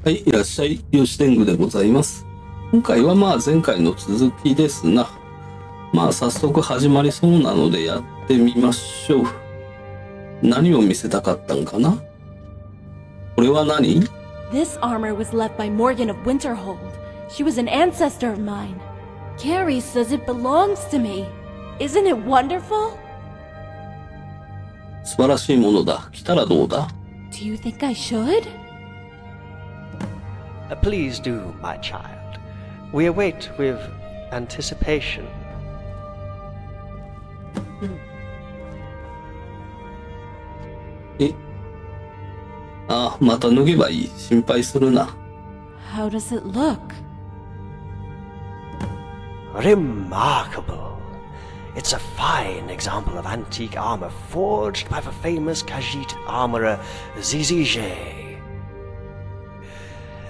はい、いらっしゃい。好天狗でございます。今回は前回の続きですな。早速始まりそうなのでやってみましょう。何を見せたかったんかな？これは何？ This armor was left by Morgan of Winterhold. She was an ancestor of mine. Carrie says it belongs to me. Isn't it wonderful? 素晴らしいものだ。来たらどうだ？ Do you think I should? Please do, my child. We await with anticipation. また脱げばいい。心配するな。How does it look? Remarkable. It's a fine example of antique armor forged by the famous Khajiit armorer Zizije.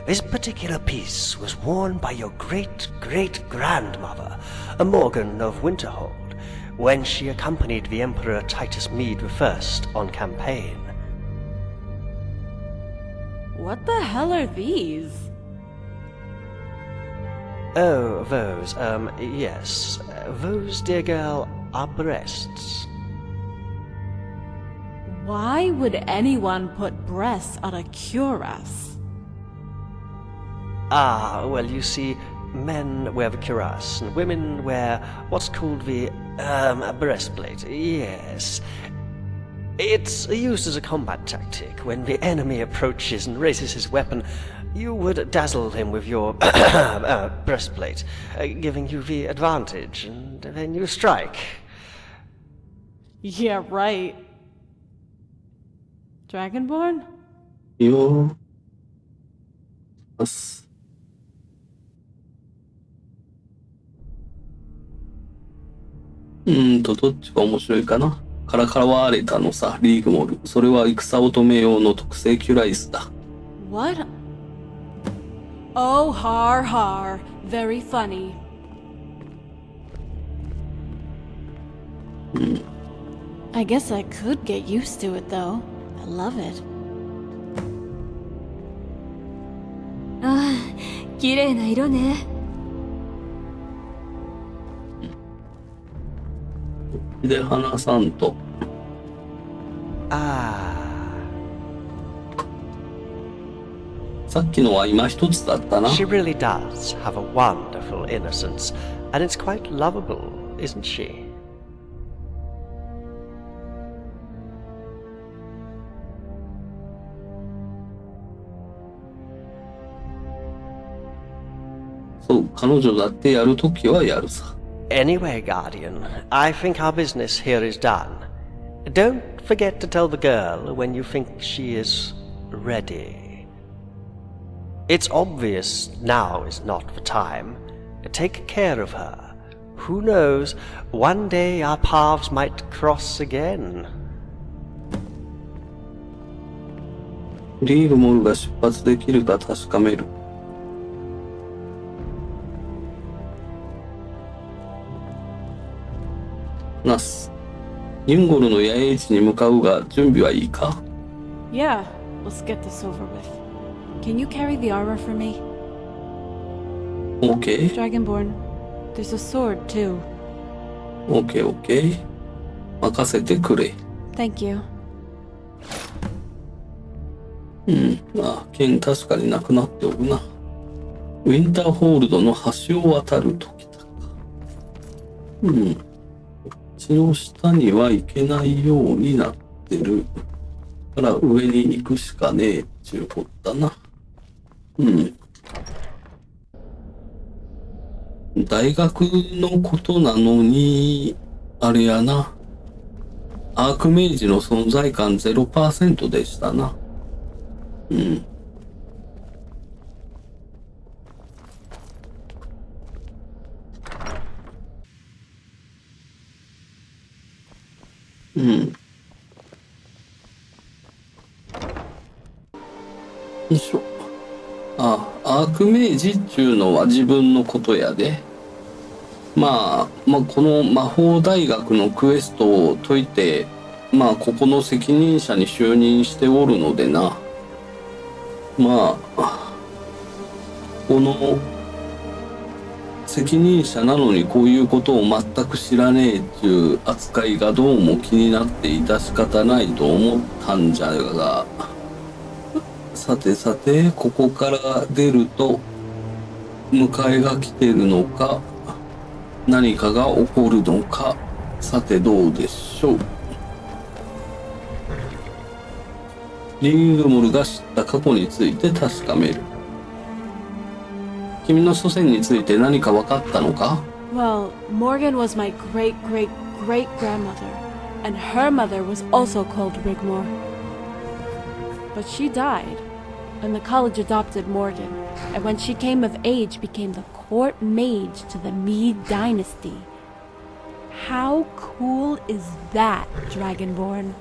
This particular piece was worn by your great-great-grandmother, Morgan of Winterhold, when she accompanied the Emperor Titus Mede I on campaign. What the hell are these? Oh, those, yes. Those, dear girl, are breasts. Why would anyone put breasts on a cuirass? Ah, well, you see, men wear the cuirass, and women wear what's called the, breastplate, yes. It's used as a combat tactic. When the enemy approaches and raises his weapon, you would dazzle him with your breastplate, giving you the advantage, and then you strike. Yeah, right. Dragonborn? よーす。どっちが面白いかな。からかわれたのさ、リーグモル。それは戦乙女用の特製キュライスだ。What? Oh, har har. Very funny. I guess I could get used to it though. I love it. ああ、綺麗な色ね。で、花さんと。さっきのは今一つだったな。She really does have a wonderful innocence, and it's quite lovable, isn't she? そう、彼女だってやるときはやるさ。Anyway, Guardian, I think our business here is done. Don't forget to tell the girl when you think she is ready. It's obvious now is not the time. Take care of her. Who knows, one day our paths might cross again. リーグモルが出発できるか確かめる。ナス、ユンゴルの野営地に向かうが準備はいいか？ Yeah, let's get this over with. Can you carry the armor for me? OK? Dragonborn, there's a sword too. OK。任せてくれ。Thank you. 剣確かになくなっておるな。ウィンターホールドの橋を渡るときだか。こっちの下には行けないようになってるから上に行くしかねえっちゅうことだな。大学のことなのにあれやな、アークメイジの存在感 0% でしたな。よいしょ。アークメイジっていうのは自分のことやで。この魔法大学のクエストを解いて、ここの責任者に就任しておるのでな。この責任者なのにこういうことを全く知らねえっていう扱いがどうも気になっていた仕方ないと思ったんじゃが、さてさて、ここから出ると迎えが来てるのか、何かが起こるのか、さてどうでしょう。リングモルが知った過去について確かめる。君の祖先について何か分かったのか？ Well, Morgan was my great-great-great-grandmother, and her mother was also called Rigmor. But she died, and the college adopted Morgan, and when she came of age became the court mage to the Mede dynasty. How cool is that, Dragonborn?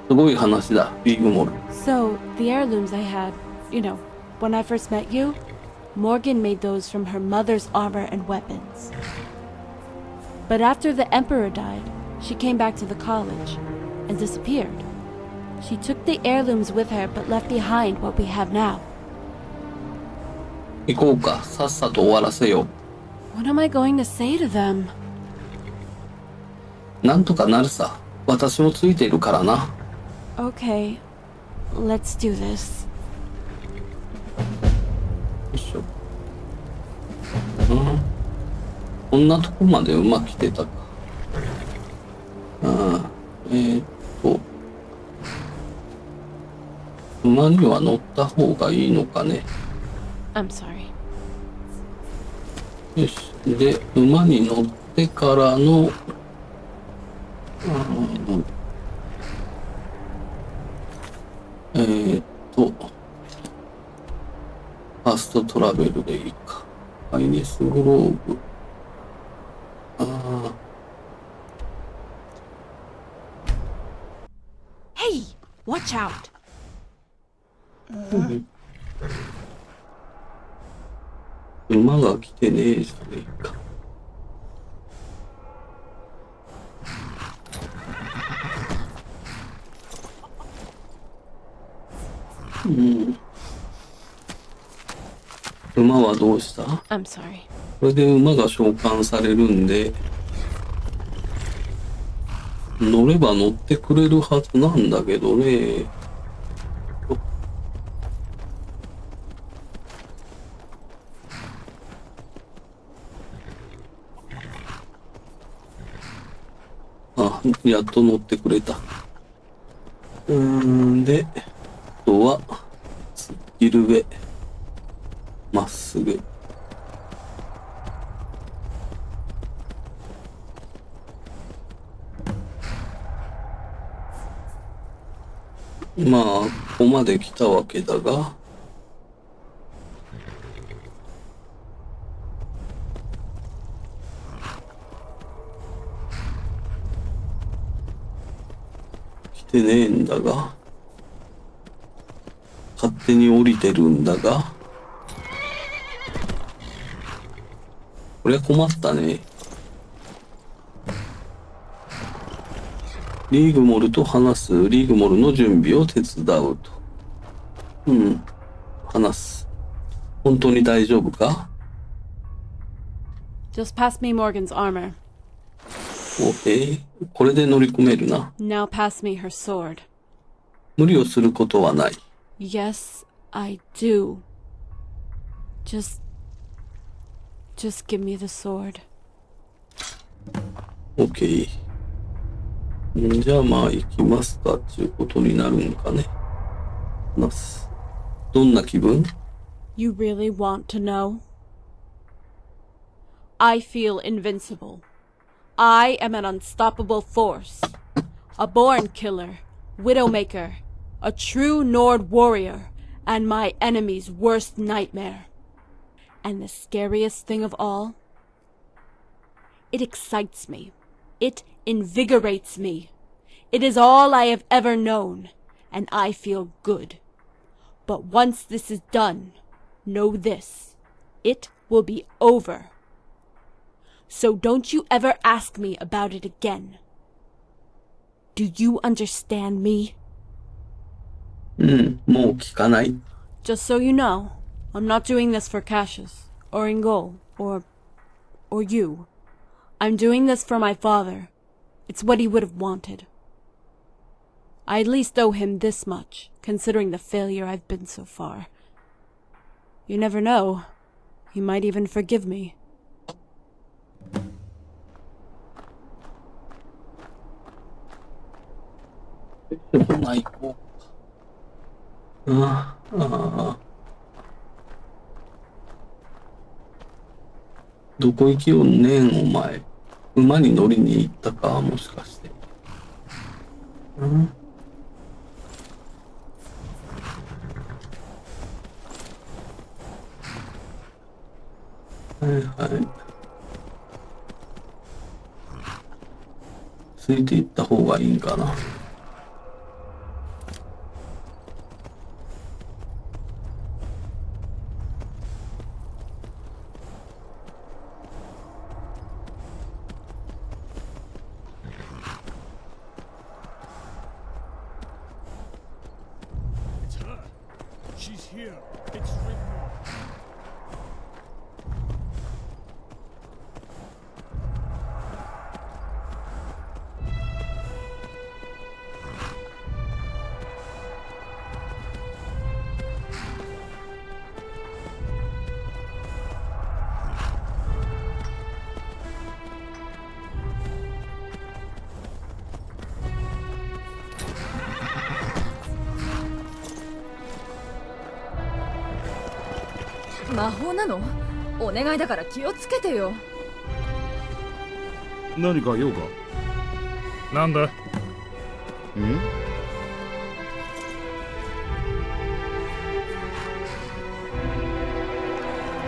すごい話だ、リーグモル。So, the heirlooms I had, you know, when I first met you, Morgan made those from her mother's armor and weapons. But after the Emperor died, she came back to the college and disappeared. She took the heirlooms with her but left behind what we have now. 行こうか、さっさと終わらせよ What am I going to say to them? う。なんとかなるさ。私もついているからな。Okay, let's do this. よいしょ。こんなとこまで馬来てたか。馬には乗った方がいいのかね。I'm sorry. よし。で、馬に乗ってからの、ファーストトラベルでいいか。アイネスグローブ。Hey, watch out! 馬が来てねえじゃねえか。馬はどうした？ I'm sorry. これで馬が召喚されるんで、乗れば乗ってくれるはずなんだけどね。あ、やっと乗ってくれた。で、あとは、スキル上、まっすぐ。まあ、ここまで来たわけだが、来てねえんだが、勝手に降りてるんだが、これは困ったね。リーグモルと話す。リーグモルの準備を手伝うと。話す。本当に大丈夫か？ Just pass me Morgan's armor. OK。これで乗り込めるな。Now pass me her sword. 無理をすることはない。Yes, I do. Just give me the sword. OK。じゃあまあ行きますかっていうことになるんかね。話す。どんな気分？ You really want to know? I feel invincible. I am an unstoppable force. A born killer, widowmaker, a true Nord warrior, and my enemy's worst nightmare. And the scariest thing of all? It excites me. It invigorates me. It is all I have ever known, and I feel good. But once this is done, know this. It will be over. So don't you ever ask me about it again. Do you understand me? もう聞かない。Just so you know, I'm not doing this for Cassius, or Ingol, or you. I'm doing this for my father. It's what he would have wanted. I at least owe him this much, considering the failure I've been so far. You never know. He might even forgive me. ほな行こうか。どこ行きよんねん、お前。馬に乗りに行ったか、もしかして。はいはい。ついていった方がいいんかな。She's here. It's Rigmor. "魔法なの？お願いだから気をつけてよ。何か用か？なんだ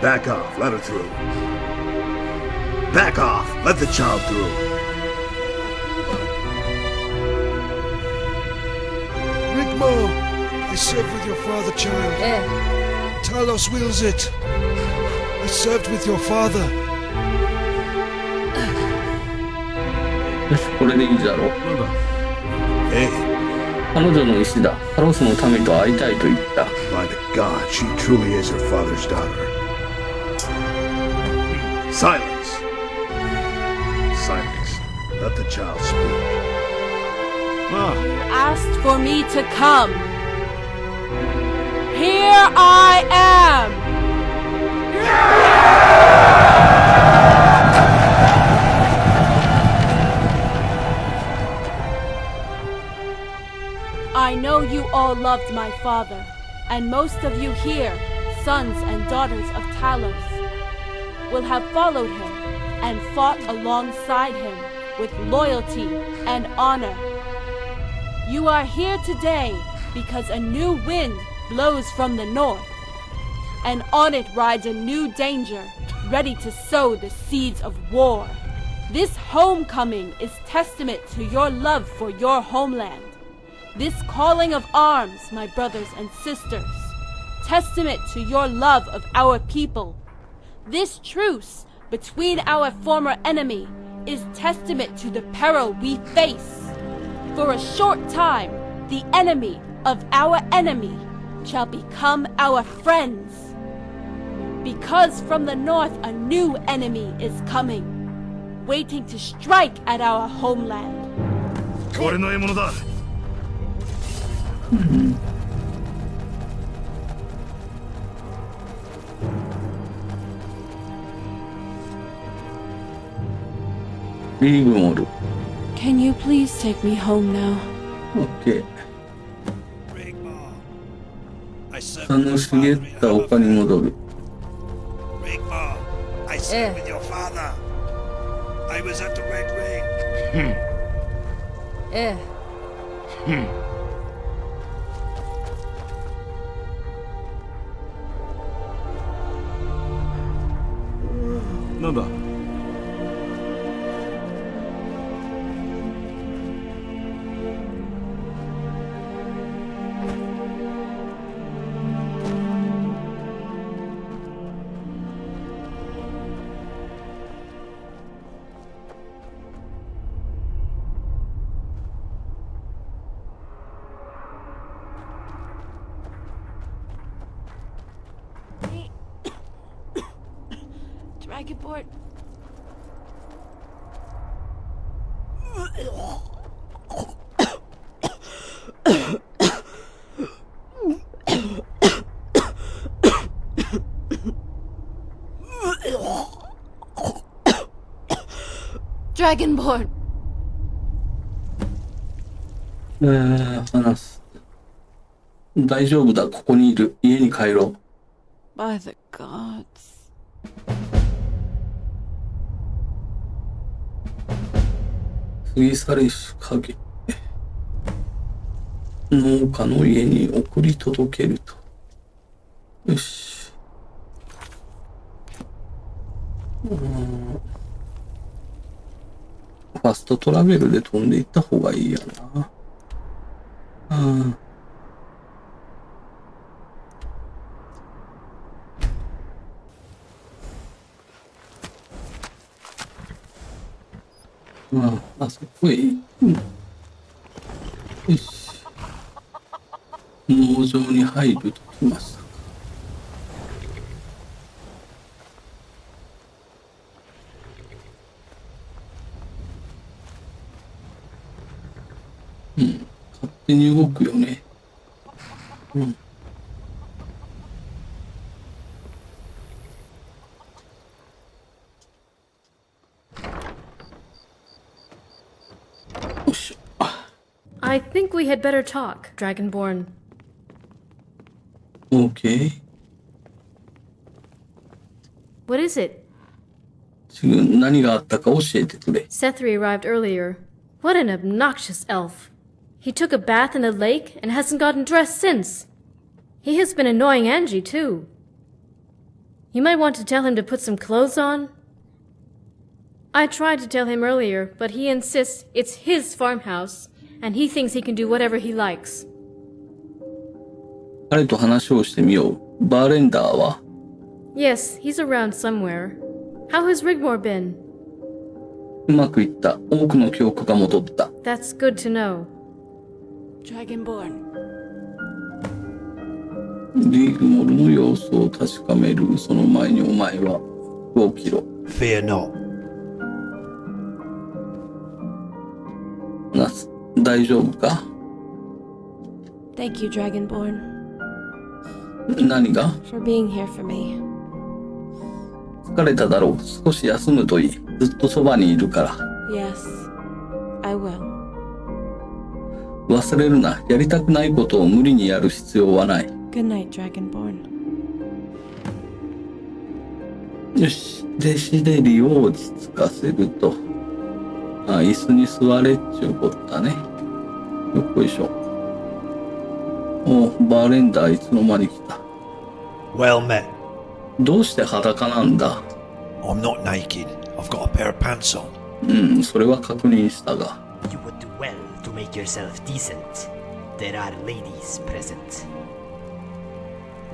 ？Back off, let her through. Back off, let the child through. Rigmor, I served with your father, child. ええ、 Talos wills it. I served with your father. よし、これでいいじゃろ。なんだ？ Hey, 彼女の意志だ。タロスの民と会いたいと言った。 by the god, she truly is her father's daughter. Silence. Silence. Let the child speak. まあ、 Asked for me to come. Here I am! I know you all loved my father, and most of you here, sons and daughters of Talos, will have followed him and fought alongside him with loyalty and honor. You are here today because a new wind blows from the north, and on it rides a new danger, ready to sow the seeds of war. This homecoming is testament to your love for your homeland. This calling of arms, my brothers and sisters, testament to your love of our people. This truce between our former enemy is testament to the peril we face. For a short time, the enemy of our enemy shall become our friends. Because from the north a new enemy is coming, waiting to strike at our homeland. 俺の獲物だ。リーグモル。 Can you please take me home now? オッケー。 Rigmor, I served 楽 with し your げ father っ in た丘に Alpha. 戻る。 Rigmor, I served with your father. I was at the Red Ring. ええ、なんだ？ Dragonborn. Dragonborn. 話す。大丈夫だ、ここにいる。家に帰ろう。By the gods. 過ぎ去りし影。農家の家に送り届けると。よし。ファストトラベルで飛んでいった方がいいやな。あそこへ行く。よし。農場に入るときましたか。勝手に動くよね。I think we had better talk, Dragonborn. OK。What is it? 何があったか教えてくれ。Sethri arrived earlier. What an obnoxious elf. He took a bath in the lake and hasn't gotten dressed since. He has been annoying Angie, too. You might want to tell him to put some clothes on. I tried to tell him earlier, but he insists it's his farmhouse, and he thinks he can do whatever he likes. 彼と話をしてみよう。バーレンダーは？ Yes, he's around somewhere. How has Rigmor been? うまくいった。多くの記憶が戻った。That's good to know. Dragonborn. リーグモルの様子を確かめる。その前にお前は服を着ろ。Fear not. ナス、大丈夫か？ Thank you, Dragonborn, 何が？ for being here for me. 疲れただろう。少し休むといい。ずっとそばにいるから。Yes, I will. 忘れるな。やりたくないことを無理にやる必要はない。Good night, Dragonborn. よし。弟子で利を落ち着かせると。椅子に座れっちゅうこったね。よっこいしょ。バーレンダーいつの間に来た。 Well met. どうして裸なんだ？ I'm not naked. I've got a pair of pants on. それは確認したが。You would do well to make yourself decent. There are ladies present.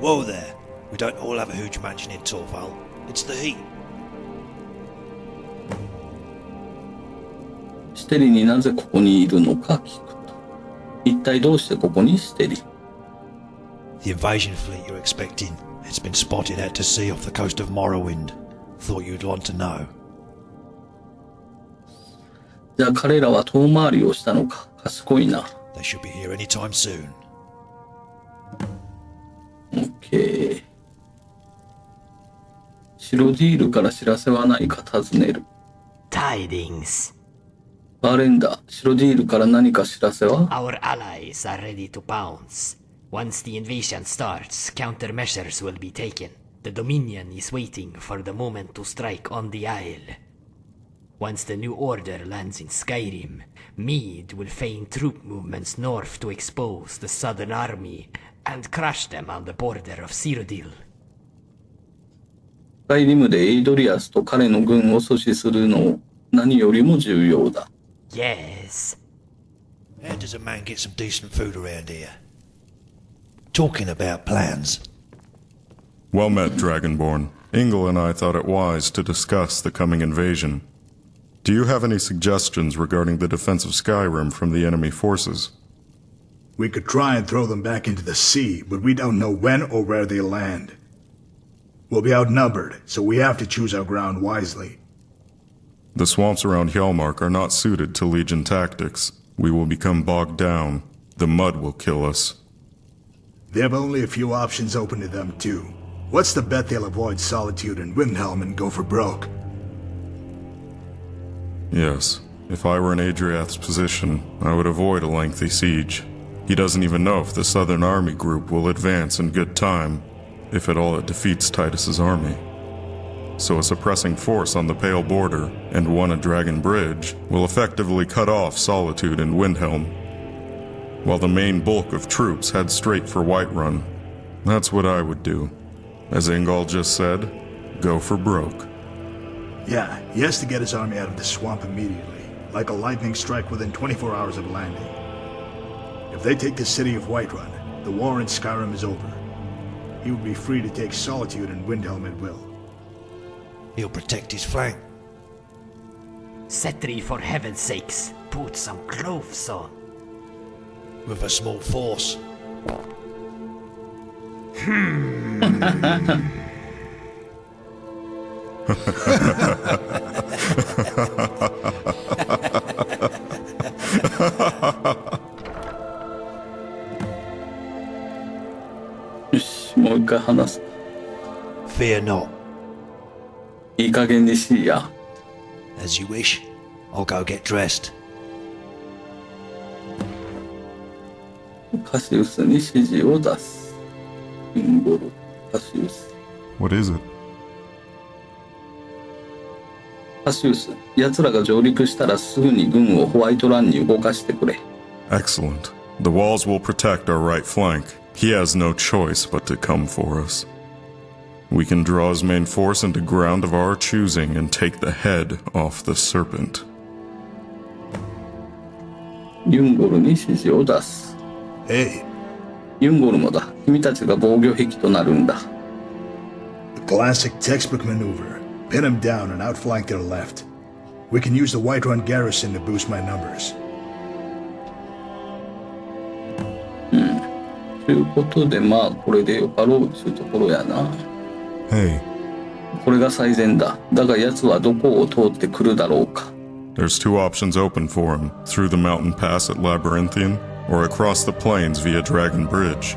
Whoa there. We don't all have a huge mansion in Torval. It's the heat. ステリになぜここにいるのか聞くと。一体どうしてここにステリ？ The invasion fleet you're expecting. It's been spotted out to sea off the coast of Morrowind. Thought you'd want to know. じゃあ彼らは遠回りをしたのか。賢いな。They should be here anytime soon. OK。白ディールから知らせはないか尋ねる。Tidings. バーレンダー、白ディールから何か知らせは？ Our allies are ready to pounce. Once the invasion starts, countermeasures will be taken. The Dominion is waiting for the moment to strike on the Isle. Once the new order lands in Skyrim, Mead will feign troop movements north to expose the Southern Army and crush them on the border of Cyrodiil. スカイリムでエイドリアスと彼の軍を阻止するの何よりも重要だ。Yes. How does a man get some decent food around here? Talking about plans. Well met, Dragonborn. Ingle and I thought it wise to discuss the coming invasion. Do you have any suggestions regarding the defense of Skyrim from the enemy forces? We could try and throw them back into the sea, but we don't know when or where they'll land. We'll be outnumbered, so we have to choose our ground wisely. The swamps around Hjalmark are not suited to Legion tactics. We will become bogged down. The mud will kill us. They have only a few options open to them, too. What's the bet they'll avoid Solitude and Windhelm and go for broke? Yes, if I were in Adriath's position, I would avoid a lengthy siege. He doesn't even know if the Southern Army group will advance in good time, if at all it defeats Titus's army. So a suppressing force on the Pale Border and one at Dragon Bridge will effectively cut off Solitude and Windhelm, while the main bulk of troops head straight for Whiterun. That's what I would do. As Ingall just said, go for broke. Yeah, he has to get his army out of the swamp immediately, like a lightning strike within 24 hours of landing. If they take the city of Whiterun, the war in Skyrim is over. He will be free to take Solitude and Windhelm at will. He'll protect his flank. Setri, for heaven's sakes, put some clothes on. With a small force.よし、もう一回話す。 Fear not. いい加減にしいや。 As you wish. I'll go get dressed. カシウスに指示を出す。シンボル、カシウス。What is it? カシウス、奴らが上陸したらすぐに軍をホワイトランに動かしてくれ。Excellent. The walls will protect our right flank. He has no choice but to come for us. We can draw his main force into ground of our choosing and take the head off the serpent. ユンゴルに指示を出す。Hey, ユンゴルもだ。君たちが防御壁となるんだ。the classic textbook maneuver. Pin them down and outflank their left. We can use the Whiterun garrison to boost my numbers. ということで、まあこれでよかろうというところやな。Hey, これが最善だ。だが奴はどこを通ってくるだろうか。there's two options open for him, through the mountain pass at Labyrinthian, or across the plains via Dragon Bridge.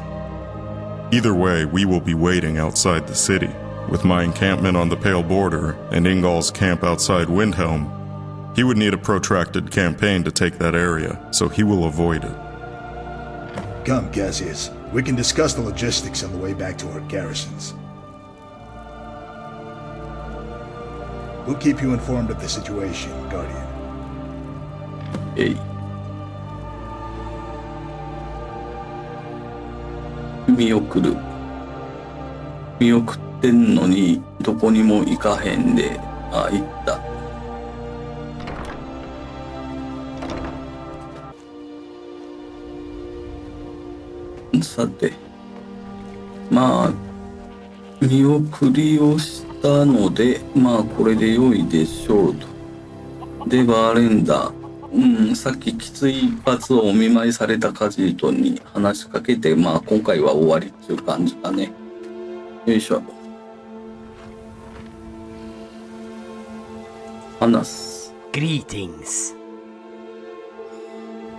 Either way, we will be waiting outside the city. With my encampment on the Pale Border and Ingall's camp outside Windhelm, he would need a protracted campaign to take that area, so he will avoid it. Come, Cassius. We can discuss the logistics on the way back to our garrisons. We'll keep you informed of the situation, Guardian. えい。見送る。見送ってんのにどこにも行かへんで、あ、行った。さて、まあ見送りをしたので、まあこれで良いでしょうと。で、バーレンダー、さっききつい一発をお見舞いされたカジートに話しかけて、まあ今回は終わりっていう感じだね。よいしょ。話す。Greetings.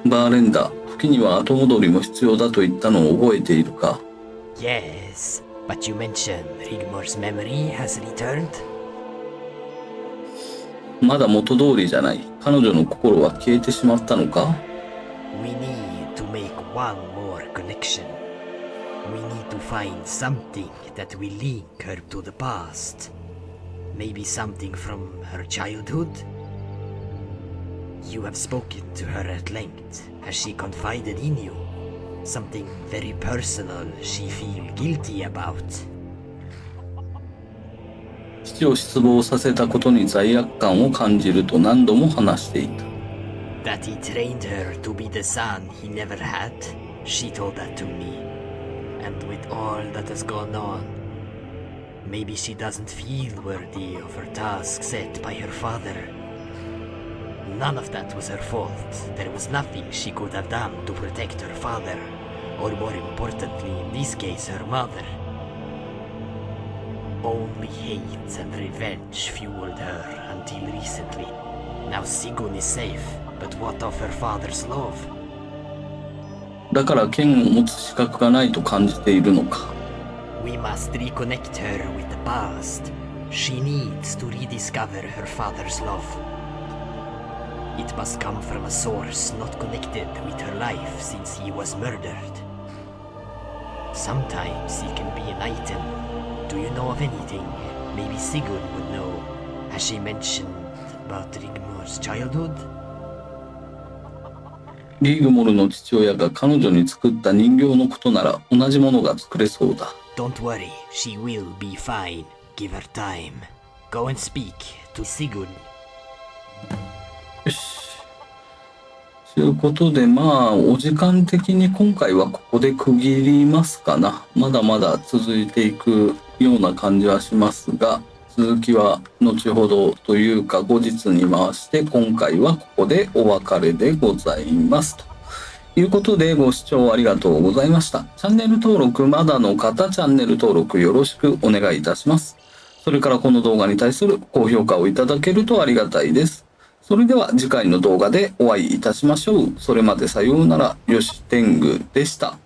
バーレンダー、時には後戻りも必要だと言ったのを覚えているか？ Yes, but you mentioned Rigmor's memory has returned? まだ元通りじゃない。彼女の心は消えてしまったのか？ We need to make one more connection. We need to find something that will link her to the past. Maybe something from her childhood? You have spoken to her at length. Has she confided in you? Something very personal she feels guilty about? 父を失望させたことに罪悪感を感じると何度も話していた。That he trained her to be the son he never had? She told that to me. And with all that has gone on, maybe she doesn't feel worthy of her task set by her father. None of that was her fault. There was nothing she could have done to protect her father, or more importantly in this case her mother. Only hate and revenge fueled her until recently. Now Sigun is safe, but what of her father's love? だから剣を持つ資格がないと感じているのか。We must reconnect her with the past. She needs to rediscover her father's love. It must come from a source not connected with her life since he was murdered. Sometimes it can be an item. Do you know of anything? Maybe Sigun would know. Has she mentioned about Rigmor's childhood? リーグモルの父親が彼女に作った人形のことなら同じものが作れそうだ。Don't worry, she will be fine. Give her time. Go and speak to Sigun. よし。ということで、お時間的に今回はここで区切りますかな。まだまだ続いていくような感じはしますが、続きは後ほどというか後日に回して、今回はここでお別れでございますということで、ご視聴ありがとうございました。チャンネル登録まだの方、チャンネル登録よろしくお願いいたします。それからこの動画に対する高評価をいただけるとありがたいです。それでは次回の動画でお会いいたしましょう。それまでさようなら、よし天狗でした。